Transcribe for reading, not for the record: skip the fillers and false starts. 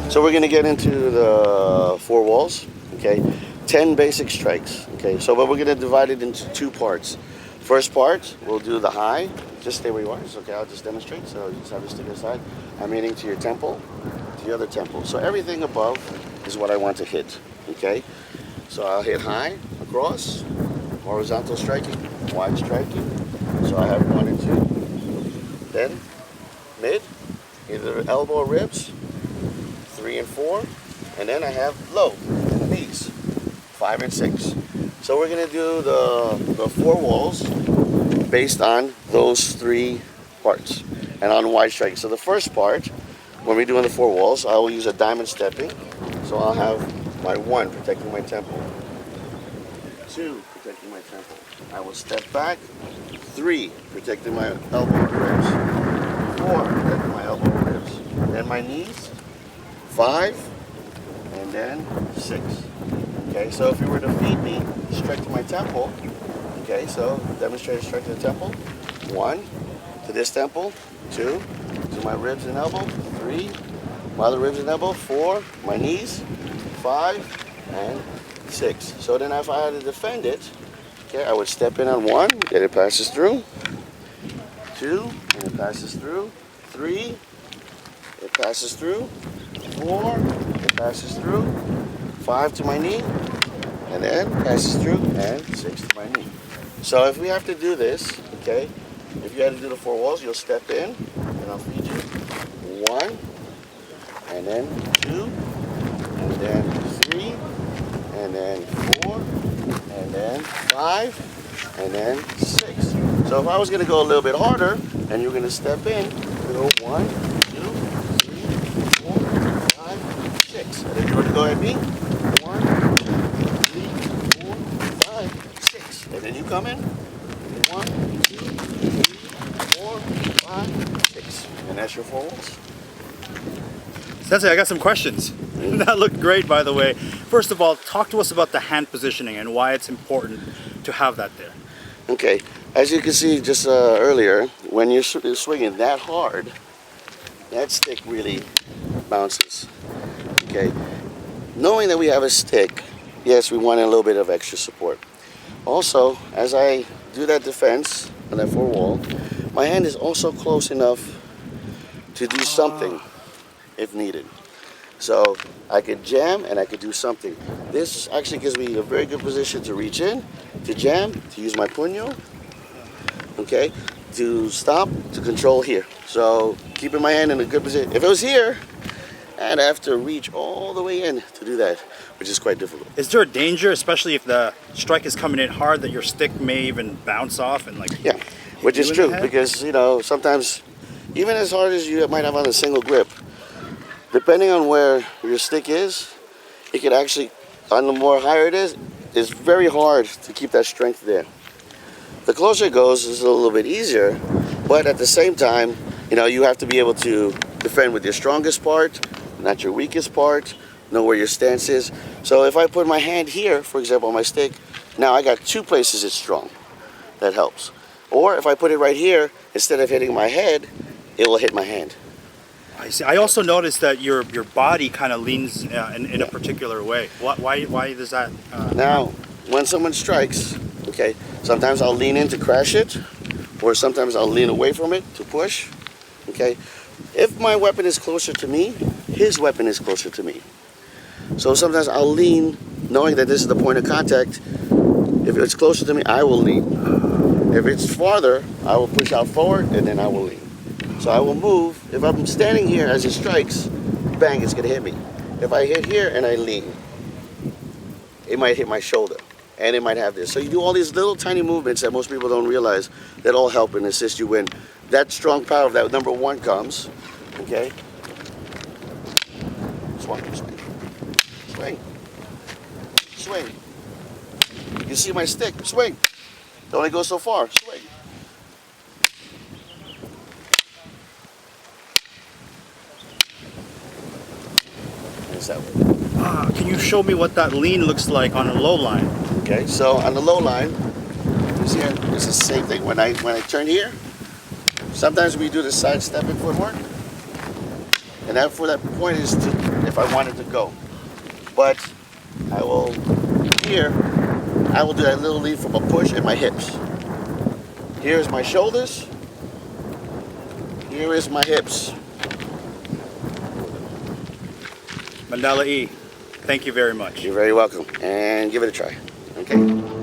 So we're going to get into the four walls, okay? 10 basic strikes, okay? So but we're going to divide it into two parts. First part, we'll do the high. Just stay where you are. It's okay, I'll just demonstrate. So you just have to stick aside. I'm aiming to your temple, to the other temple. So everything above is what I want to hit, okay? So I'll hit high, across, horizontal striking, wide striking. So I have 1 and 2. Then mid, either elbow or ribs, 3 and 4. And then I have low, in the knees, 5 and 6. So we're going to do the four walls based on those 3 parts and on wide striking. So the first part, when we're doing the four walls, I will use a diamond stepping. So I'll have my 1 protecting my temple, 2 protecting my temple. I will step back, 3 protecting my elbow and ribs, 4 protecting my elbow and ribs, then my knees, 5, and then 6. Okay, so if you were to feed me, strike to my temple. Okay, so demonstrate a strike to the temple. 1 to this temple, 2 to my ribs and elbow, 3 my other ribs and elbow, 4 my knees, 5 and 6. So then if I had to defend it, okay, I would step in on 1, get it passes through, 2, and it passes through, 3, it passes through, 4, it passes through, 5 to my knee, and then passes through, and 6 to my knee. So if we have to do this, okay, if you had to do the four walls, you'll step in, and I'll feed you. 1, and then 2, and then 3, and then 4, and then 5, and then 6. So if I was going to go a little bit harder, and you're going to step in, go 1, 2, 3, 4, 5, 6. And then you're going to go at me. 1, 2, 3, 4, 5, 6. And then you come in. 1, 2, 3, 4, 5, 6. And that's your four walls. Sensei, I got some questions. That looked great, by the way. First of all, talk to us about the hand positioning and why it's important to have that there. Okay, as you can see just earlier, when you're swinging that hard, that stick really bounces. Okay, knowing that we have a stick, yes, we want a little bit of extra support. Also, as I do that defense on that four wall, my hand is also close enough to do something if needed. So I could jam and I could do something. This actually gives me a very good position to reach in, to jam, to use my puño, okay, to stop, to control here. So keeping my hand in a good position. If it was here, I'd have to reach all the way in to do that, which is quite difficult. Is there a danger, especially if the strike is coming in hard, that your stick may even bounce off and Yeah, which is true because sometimes even as hard as you might have on a single grip, depending on where your stick is, it could actually, on the more higher it is, it's very hard to keep that strength there. The closer it goes, it's a little bit easier, but at the same time, you have to be able to defend with your strongest part, not your weakest part, know where your stance is. So if I put my hand here, for example, on my stick, now I got 2 places it's strong. That helps. Or if I put it right here, instead of hitting my head, it will hit my hand. I see. I also noticed that your body kind of leans in a particular way. Why does that? Now, when someone strikes, okay, sometimes I'll lean in to crash it, or sometimes I'll lean away from it to push. Okay, if my weapon is closer to me, his weapon is closer to me. So sometimes I'll lean, knowing that this is the point of contact. If it's closer to me, I will lean. If it's farther, I will push out forward, and then I will lean. So I will move. If I'm standing here as it strikes, bang, it's going to hit me. If I hit here and I lean, it might hit my shoulder, and it might have this. So you do all these little tiny movements that most people don't realize that all help and assist you when that strong power of that number 1 comes. Okay? Swing, swing, swing, swing. You see my stick? Swing. It only goes so far. Swing. That way. Can you show me what that lean looks like on a low line? Okay, so on the low line, you see it's the same thing. When I turn here, sometimes we do the side stepping footwork. And that for that point is to, if I wanted to go. But I will, here, I will do that little lead from a push in my hips. Here's my shoulders. Here is my hips. Mandala Eain, thank you very much. You're very welcome. And give it a try. Okay?